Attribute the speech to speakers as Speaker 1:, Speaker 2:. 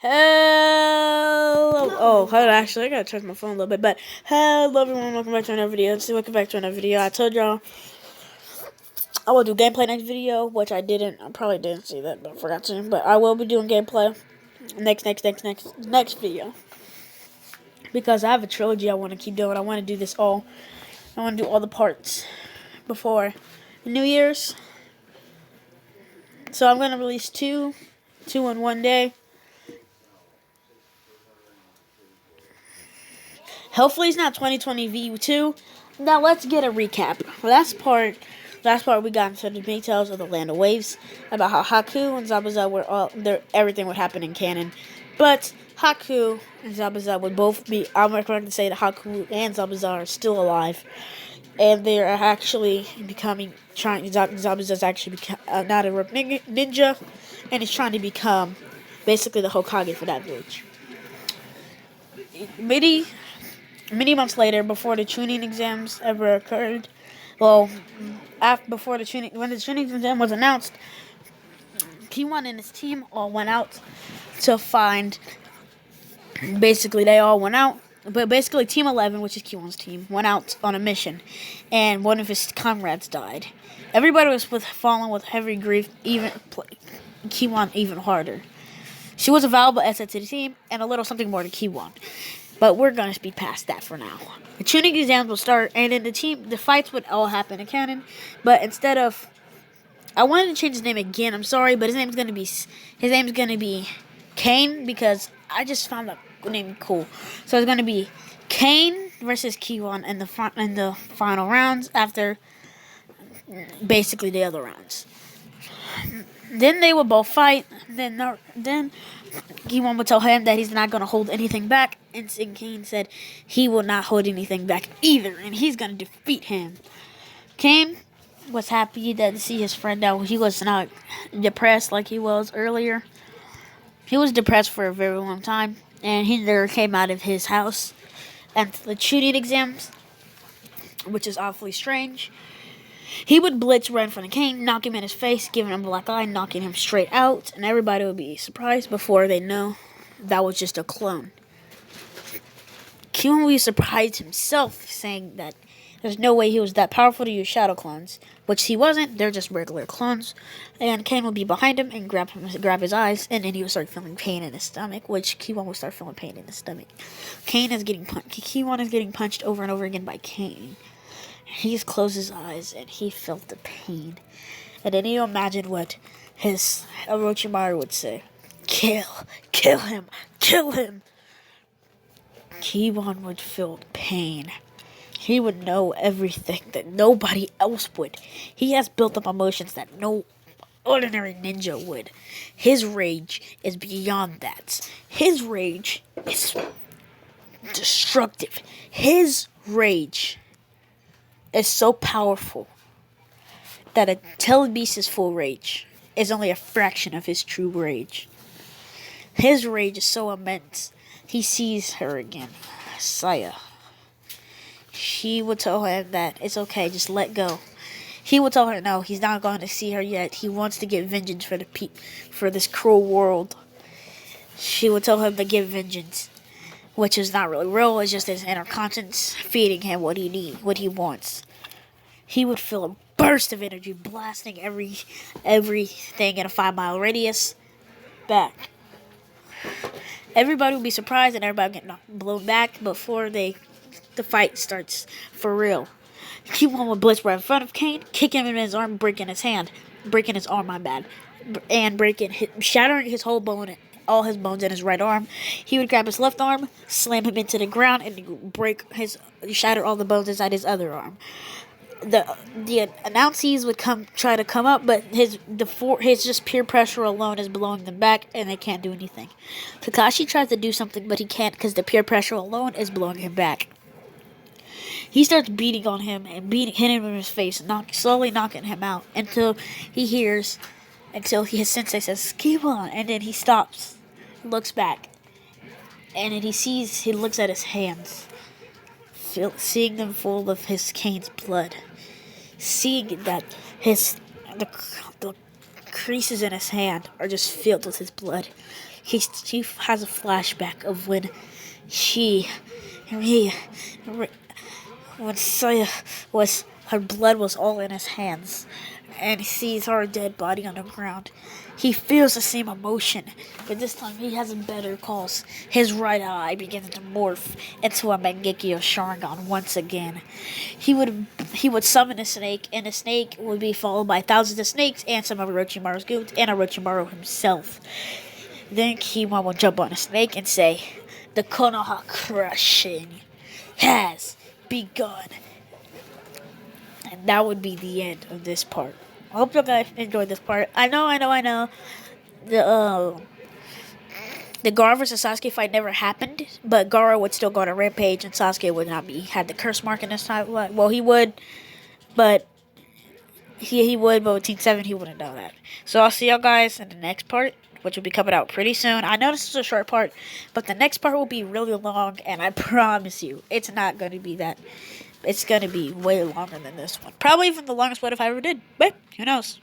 Speaker 1: Hello. Oh, hold on. Actually, I gotta charge my phone a little bit. But hello, everyone. Welcome back to another video. Welcome back to another video. I told y'all I will do gameplay next video, which I didn't. I probably didn't see that, but I forgot to. But I will be doing gameplay next video because I have a trilogy I want to keep doing. I want to do this all. I want to do all the parts before New Year's. So I'm gonna release two in one day. Hopefully it's not 2020 V2. Now let's get a recap. Last part we got into the details of the Land of Waves, about how Haku and Zabuza were everything would happen in canon. But Haku and Zabuza would both be, I'm correct to say that Haku and Zabuza are still alive. And they are actually Zabuza's actually not a ninja, and he's trying to become basically the Hokage for that village. Many months later, before the tuning exams ever occurred, when the tuning exam was announced, P1 and his team all went out to find. Basically, they all went out, but basically, Team 11, which is Q1's team, went out on a mission, and one of his comrades died. Everybody was falling with heavy grief, even Q1 even harder. She was a valuable asset to the team, and a little something more to Q1. But we're gonna speed past that for now. The tuning exams will start, and then the fights would all happen in canon. But instead of, I wanted to change his name again. I'm sorry, but his name's gonna be Kane, because I just found that name cool. So it's gonna be Kane versus Kiwon in the final rounds after basically the other rounds. Then they would both fight. Then Kiwon would tell him that he's not going to hold anything back. And Kane said he will not hold anything back either. And he's going to defeat him. Kane was happy to see his friend out. He was not depressed like he was earlier. He was depressed for a very long time. And he never came out of his house after the tuning exams, which is awfully strange. He would blitz right in front of Kane, knock him in his face, giving him a black eye, knocking him straight out, and everybody would be surprised before they know that was just a clone. Kane would be surprised himself, saying that there's no way he was that powerful to use shadow clones, which he wasn't. They're just regular clones. And Kane would be behind him and grab his eyes, and then he would start feeling pain in his stomach, which Kiwon would start feeling pain in his stomach. Kiwon is getting punched over and over again by Kane. He just closed his eyes and he felt the pain. And then you imagine what his Orochimaru would say. Kill him. Kiwon would feel pain. He would know everything that nobody else would. He has built up emotions that no ordinary ninja would. His rage is beyond that. His rage is destructive. His rage is so powerful that a Telebeast's full rage is only a fraction of his true rage. His rage is so immense. He sees her again, Saya. She would tell him that it's okay, just let go. He would tell her no, he's not going to see her yet. He wants to get vengeance for this cruel world. She would tell him to get vengeance, which is not really real. It's just his inner conscience feeding him what he wants. He would feel a burst of energy blasting everything in a 5-mile radius back. Everybody would be surprised and everybody would get blown back before the fight starts for real. Kiwon would blitz right in front of Kane, kick him in his arm, breaking his arm, my bad, and shattering his whole bone, all his bones in his right arm. He would grab his left arm, slam him into the ground, and shatter all the bones inside his other arm. The announcees would try to come up, but his just peer pressure alone is blowing them back, and they can't do anything. Kakashi tries to do something, but he can't because the peer pressure alone is blowing him back. He starts beating on him and hitting him in his face, slowly knocking him out until his sensei says, "Keep on," and then he stops, looks back, and then he looks at his hands, seeing them full of his Kane's blood, seeing that the creases in his hand are just filled with his blood. He has a flashback of when she, he, when Saya was, her blood was all in his hands, and he sees her dead body on the ground. He feels the same emotion, but this time he has a better cause. His right eye begins to morph into a Mangekyo Sharingan once again. He would summon a snake, and the snake would be followed by thousands of snakes and some of Orochimaru's goons and Orochimaru himself. Then Kima will jump on a snake and say, "The Konoha crushing has begun." And that would be the end of this part. I hope you guys enjoyed this part. I know. The Gaara versus Sasuke fight never happened, but Gaara would still go to Rampage, and Sasuke would not be had the curse mark in his time. Well, he would, but he would, but with Team 7, he wouldn't know that. So I'll see y'all guys in the next part, which will be coming out pretty soon. I know this is a short part, but the next part will be really long, and I promise you, it's not going to be that. It's going to be way longer than this one. Probably even the longest one if I ever did, but who knows.